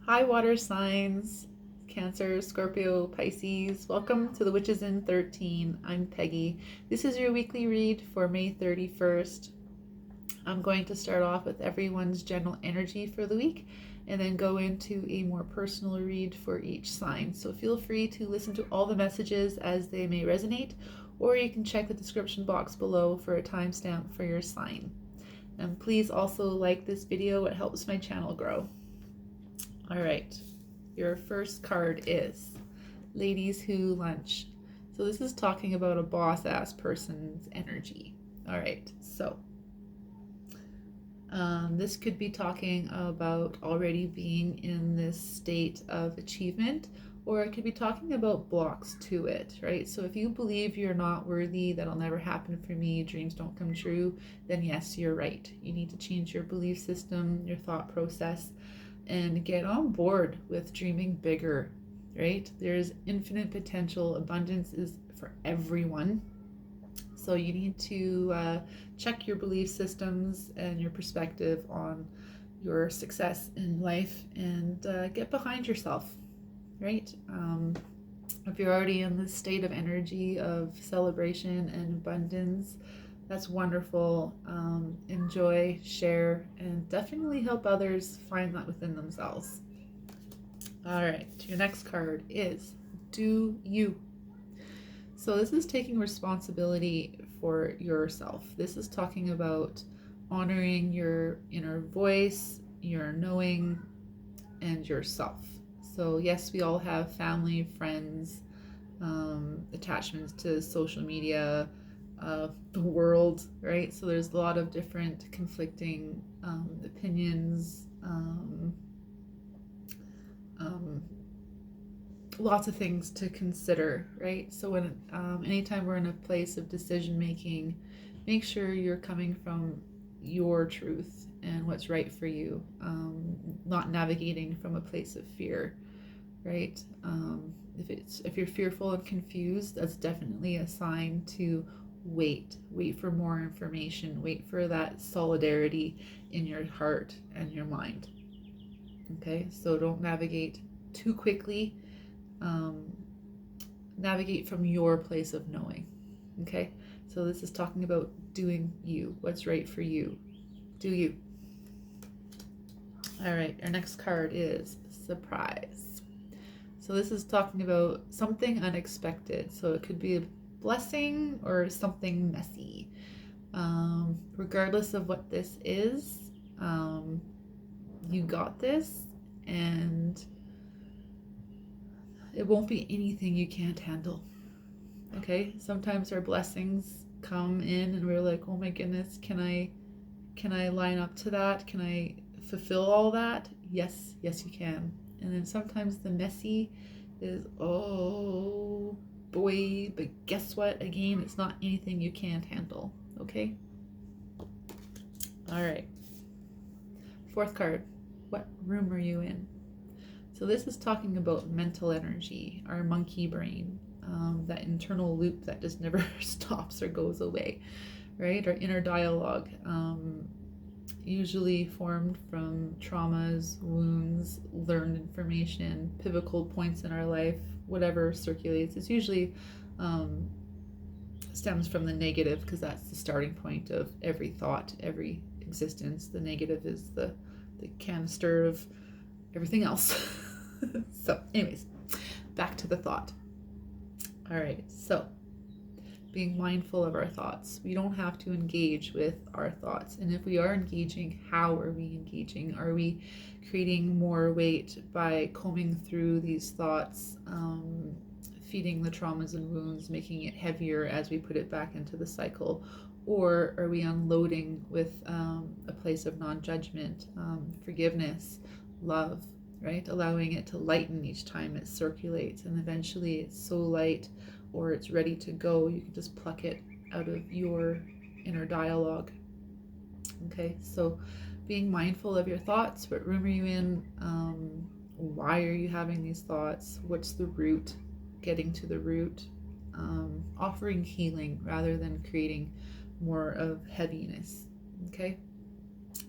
Hi, water signs, Cancer, Scorpio, Pisces. Welcome to the Witches in 13. I'm Peggy. This is your weekly read for May 31st. I'm going to start off with everyone's general energy for the week and then go into a more personal read for each sign. So feel free to listen to all the messages as they may resonate, or you can check the description box below for a timestamp for your sign. And please also like this video, it helps my channel grow. All right, your first card is Ladies Who Lunch. So this is talking about a boss-ass person's energy. All right, so this could be talking about already being in this state of achievement, or it could be talking about blocks to it, right? So if you believe you're not worthy, that'll never happen for me, dreams don't come true, then yes, you're right. You need to change your belief system, your thought process, and get on board with dreaming bigger, right? There's infinite potential. Abundance is for everyone. So you need to check your belief systems and your perspective on your success in life and get behind yourself, right? If you're already in this state of energy of celebration and abundance, that's wonderful. Enjoy, share, and definitely help others find that within themselves. All right, your next card is Do You. So this is taking responsibility for yourself. This is talking about honoring your inner voice, your knowing, and yourself. So yes, we all have family, friends, attachments to social media, the world, right? So there's a lot of different conflicting opinions, lots of things to consider, right? So when anytime we're in a place of decision making, make sure you're coming from your truth and what's right for you, not navigating from a place of fear, right? If you're fearful and confused, that's definitely a sign to wait for more information, wait for that solidarity in your heart and your mind. Okay, so don't navigate too quickly. Navigate from your place of knowing. Okay, so this is talking about doing you, what's right for you. Do you. All right, our next card is Surprise. So this is talking about something unexpected. So it could be a blessing or something messy. Regardless of what this is, you got this, and it won't be anything you can't handle. Okay, sometimes our blessings come in and we're like, oh my goodness, can I line up to that? Can I fulfill all that? Yes, you can. And then sometimes the messy is, oh boy, but guess what? Again, it's not anything you can't handle. Okay? All right. Fourth card. What room are you in? So this is talking about mental energy, our monkey brain, that internal loop that just never stops or goes away, right? Our inner dialogue, usually formed from traumas, wounds, learned information, pivotal points in our life, whatever circulates. It's usually stems from the negative, because that's the starting point of every thought, every existence. The negative is the canister of everything else. So anyways, back to the thought. All right, so being mindful of our thoughts. We don't have to engage with our thoughts. And if we are engaging, how are we engaging? Are we creating more weight by combing through these thoughts, feeding the traumas and wounds, making it heavier as we put it back into the cycle? Or are we unloading with a place of non-judgment, forgiveness, love, right? Allowing it to lighten each time it circulates, and eventually it's so light or it's ready to go, you can just pluck it out of your inner dialogue. Okay, so being mindful of your thoughts. What room are you in? Why are you having these thoughts? What's the root? Getting to the root. Offering healing rather than creating more of heaviness. Okay.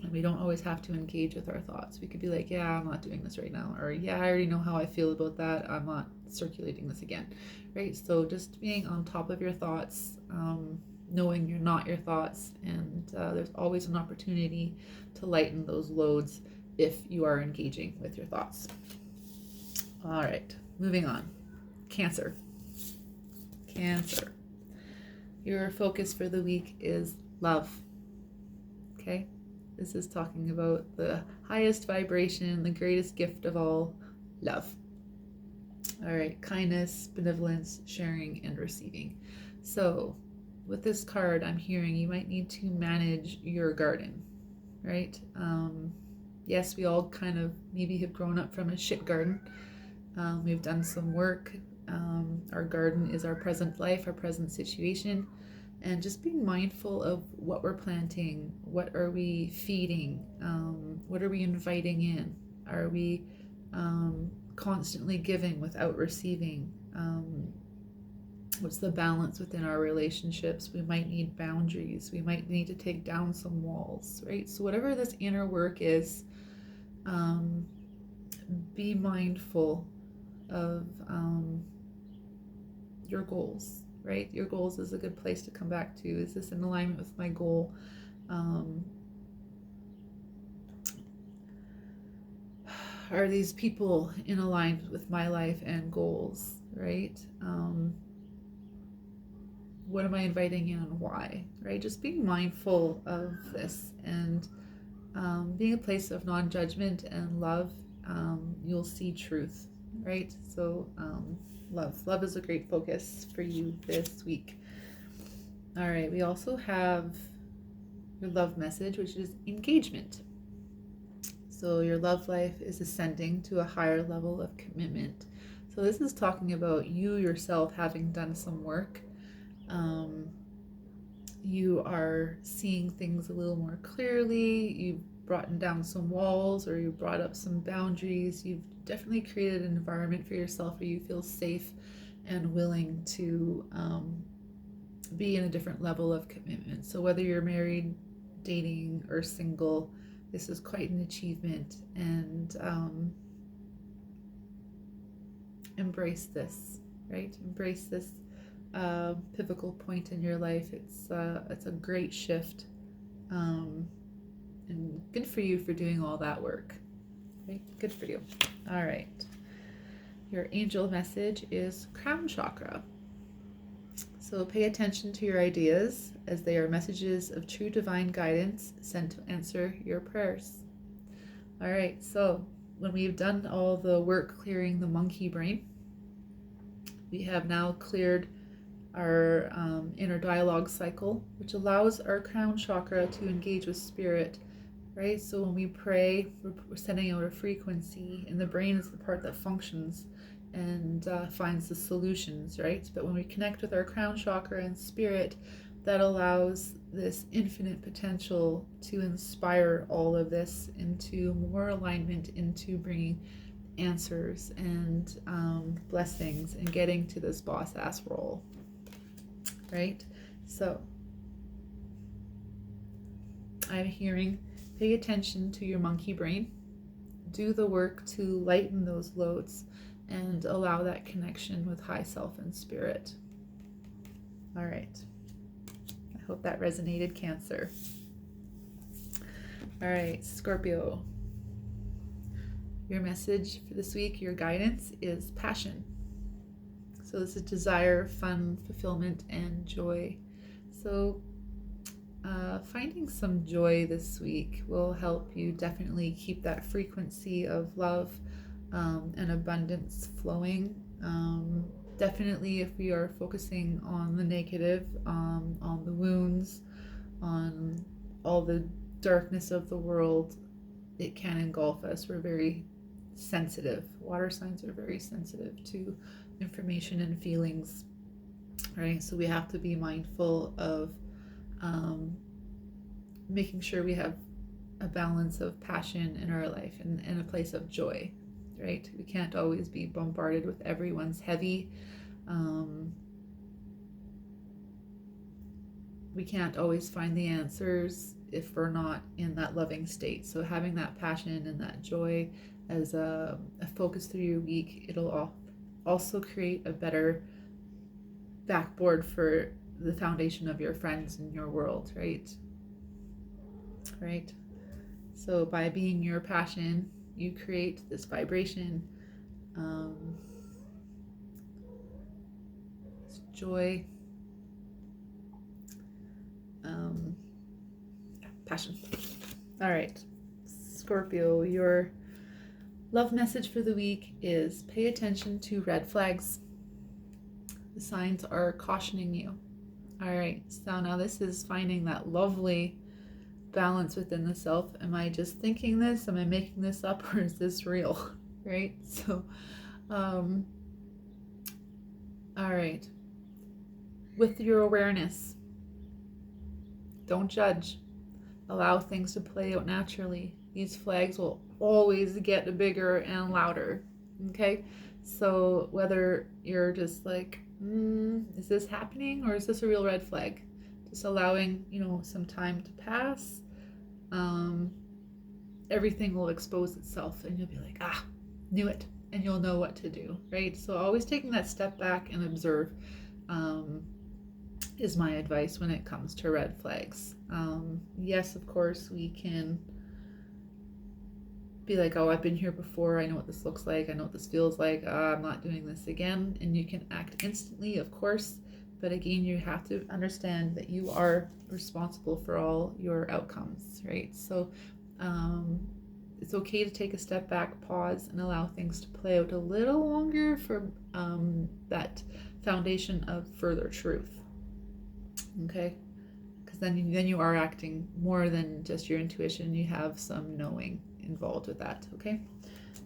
And we don't always have to engage with our thoughts. We could be like, yeah, I'm not doing this right now. Or, yeah, I already know how I feel about that. I'm not circulating this again. Right? So just being on top of your thoughts, knowing you're not your thoughts. And there's always an opportunity to lighten those loads if you are engaging with your thoughts. All right, moving on. Cancer. Cancer. Your focus for the week is love. Okay? This is talking about the highest vibration, the greatest gift of all, love. All right, kindness, benevolence, sharing, and receiving. So with this card, I'm hearing you might need to manage your garden, right? Yes, we all kind of maybe have grown up from a shit garden. We've done some work. Our garden is our present life, our present situation. And just being mindful of what we're planting, what are we feeding, what are we inviting in? Are we constantly giving without receiving? What's the balance within our relationships? We might need boundaries. We might need to take down some walls, right? So whatever this inner work is, be mindful of your goals. Right? Your goals is a good place to come back to. Is this in alignment with my goal? Are these people in alignment with my life and goals? Right? What am I inviting in and why? Right? Just being mindful of this and being a place of non-judgment and love. You'll see truth. Right? So love is a great focus for you this week. All right, we also have your love message, which is engagement. So your love life is ascending to a higher level of commitment. So this is talking about you yourself having done some work. You are seeing things a little more clearly. You've brought down some walls, or you brought up some boundaries. You've definitely created an environment for yourself where you feel safe and willing to be in a different level of commitment. So whether you're married, dating, or single, this is quite an achievement. And embrace this, right? Embrace this pivotal point in your life. It's a great shift, and good for you for doing all that work. Okay, good for you. All right. Your angel message is crown chakra. So pay attention to your ideas, as they are messages of true divine guidance sent to answer your prayers. All right. So when we've done all the work clearing the monkey brain, we have now cleared our inner dialogue cycle, which allows our crown chakra to engage with spirit. Right? So when we pray, we're sending out a frequency, and the brain is the part that functions and finds the solutions, right? But when we connect with our crown chakra and spirit, that allows this infinite potential to inspire all of this into more alignment, into bringing answers and blessings and getting to this boss ass role, right? So I'm hearing, pay attention to your monkey brain, do the work to lighten those loads and allow that connection with high self and spirit. All right. I hope that resonated, Cancer. All right, Scorpio. Your message for this week, your guidance is passion. So this is desire, fun, fulfillment, and joy. So finding some joy this week will help you definitely keep that frequency of love and abundance flowing. Definitely if we are focusing on the negative, on the wounds, on all the darkness of the world, it can engulf us. We're very sensitive. Water signs are very sensitive to information and feelings, right? So we have to be mindful of making sure we have a balance of passion in our life and a place of joy, right? We can't always be bombarded with everyone's heavy. We can't always find the answers if we're not in that loving state. So having that passion and that joy as a focus through your week, it'll also create a better backboard for the foundation of your friends in your world, right? Right. So by being your passion, you create this vibration, this joy, passion. All right, Scorpio, your love message for the week is pay attention to red flags. The signs are cautioning you. All right, so now this is finding that lovely balance within the self. Am I just thinking this? Am I making this up, or is this real? Right? So, all right. With your awareness, don't judge. Allow things to play out naturally. These flags will always get bigger and louder. Okay? So whether you're just like, is this happening, or is this a real red flag? Just allowing, some time to pass. Everything will expose itself and you'll be like, knew it, and you'll know what to do, right? So always taking that step back and observe is my advice when it comes to red flags. Yes, of course, we can be like, I've been here before, I know what this looks like, I know what this feels like, I'm not doing this again, and you can act instantly, of course, but again, you have to understand that you are responsible for all your outcomes, right? So it's okay to take a step back, pause, and allow things to play out a little longer for that foundation of further truth. Okay, because then you are acting more than just your intuition. You have some knowing involved with that. Okay,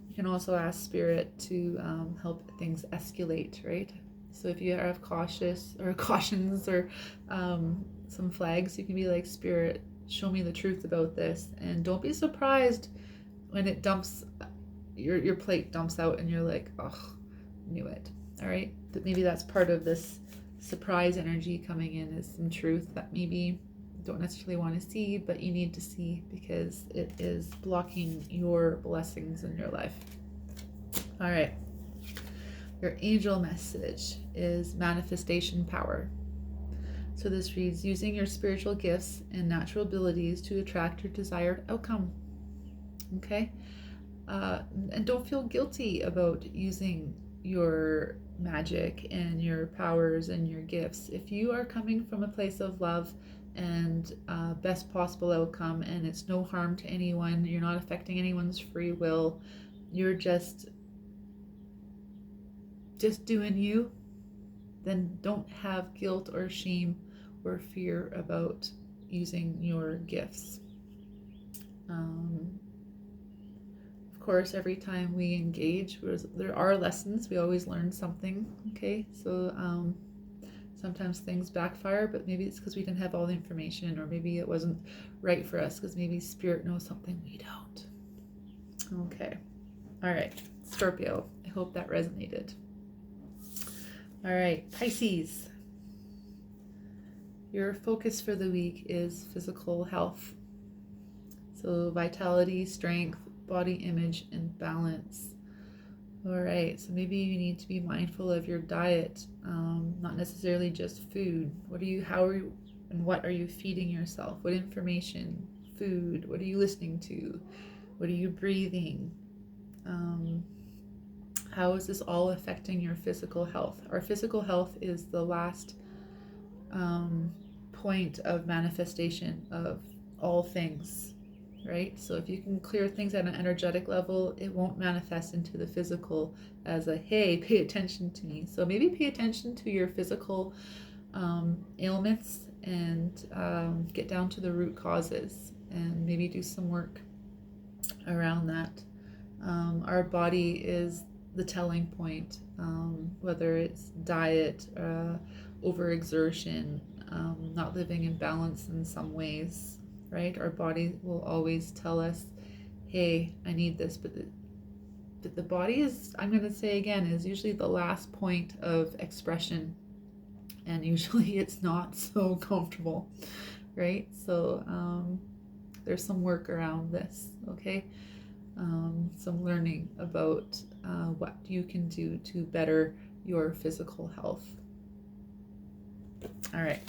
you can also ask Spirit to help things escalate, right? So if you have cautions or some flags, you can be like, Spirit, show me the truth about this. And don't be surprised when it dumps, your plate dumps out and you're like, knew it. All right, but maybe that's part of this surprise energy coming in, is some truth that maybe you don't necessarily want to see, but you need to see because it is blocking your blessings in your life. All right, your angel message is manifestation power. So this reads, using your spiritual gifts and natural abilities to attract your desired outcome. Okay, and don't feel guilty about using your magic and your powers and your gifts. If you are coming from a place of love and best possible outcome, and it's no harm to anyone, you're not affecting anyone's free will, you're just doing you, then don't have guilt or shame or fear about using your gifts. Of course, every time we engage, there are lessons. We always learn something. Okay, so sometimes things backfire, but maybe it's because we didn't have all the information, or maybe it wasn't right for us because maybe Spirit knows something we don't. Okay, all right, Scorpio, I hope that resonated. All right, Pisces, your focus for the week is physical health. So vitality, strength, body image, and balance. All right, so maybe you need to be mindful of your diet, not necessarily just food. What are you feeding yourself? What information, food, what are you listening to? What are you breathing? How is this all affecting your physical health? Our physical health is the last point of manifestation of all things, right? So if you can clear things at an energetic level, it won't manifest into the physical as a, hey, pay attention to me. So maybe pay attention to your physical ailments and get down to the root causes and maybe do some work around that. Our body is the telling point, whether it's diet, overexertion, not living in balance in some ways, right? Our body will always tell us, hey, I need this, but the body is, I'm going to say again, is usually the last point of expression, and usually it's not so comfortable, right? So There's some work around this, okay? Some learning about what you can do to better your physical health. All right,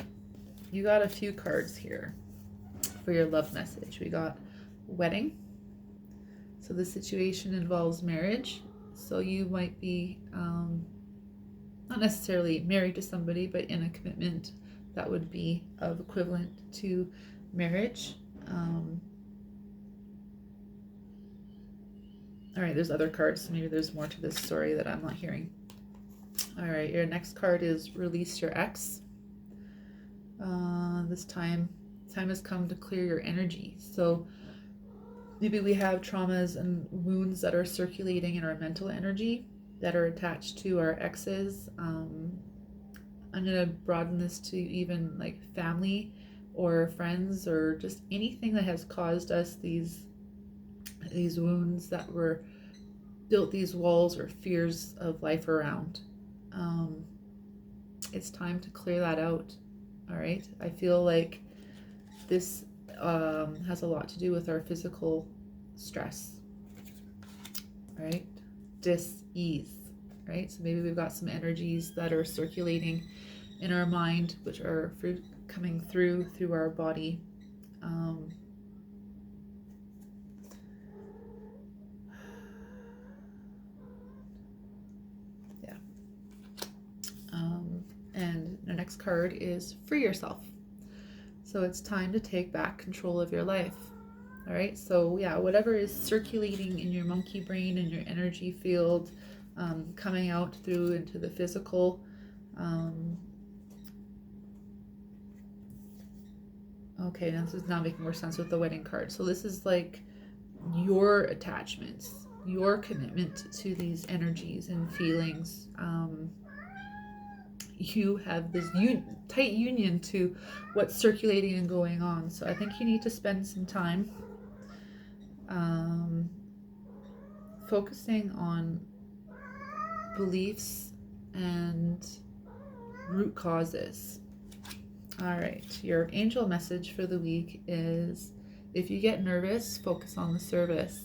you got a few cards here for your love message. We got wedding. So the situation involves marriage. So you might be not necessarily married to somebody, but in a commitment that would be of equivalent to marriage. All right, there's other cards, so maybe there's more to this story that I'm not hearing. All right, your next card is release your ex. This time has come to clear your energy. So maybe we have traumas and wounds that are circulating in our mental energy that are attached to our exes. I'm going to broaden this to even like family or friends or just anything that has caused us these wounds that were built these walls or fears of life around. It's time to clear that out. All right. I feel like this has a lot to do with our physical stress, right? Dis-ease, right? So maybe we've got some energies that are circulating in our mind, which are coming through our body. And the next card is free yourself. So it's time to take back control of your life. All right. So yeah, whatever is circulating in your monkey brain and your energy field, coming out through into the physical. Okay, now this is now making more sense with the wedding card. So this is like your attachments, your commitment to these energies and feelings. You have this tight union to what's circulating and going on. So I think you need to spend some time focusing on beliefs and root causes. All right, your angel message for the week is, if you get nervous, focus on the service.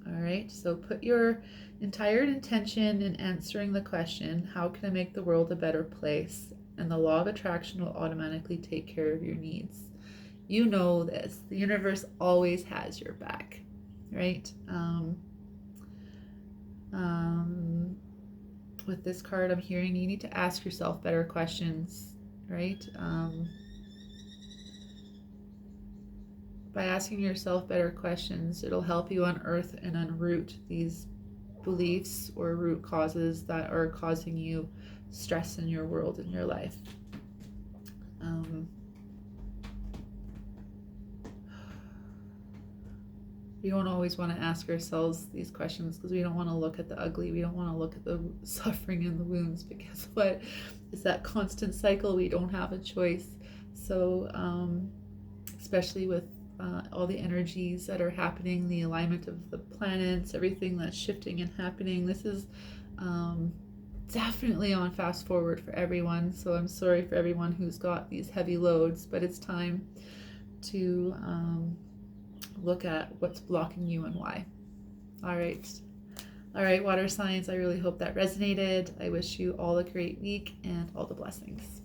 All right, so put your entire intention in answering the question, how can I make the world a better place? And the law of attraction will automatically take care of your needs. You know this. The universe always has your back, right? With this card, I'm hearing you need to ask yourself better questions, right? By asking yourself better questions, it'll help you unearth and unroot these beliefs or root causes that are causing you stress in your world, in your life. We don't always want to ask ourselves these questions because we don't want to look at the ugly. We don't want to look at the suffering and the wounds, because what is that constant cycle? We don't have a choice. So especially with all the energies that are happening, the alignment of the planets, everything that's shifting and happening, this is definitely on fast forward for everyone. So I'm sorry for everyone who's got these heavy loads, but it's time to look at what's blocking you and why. All right, water signs, I really hope that resonated. I wish you all a great week and all the blessings.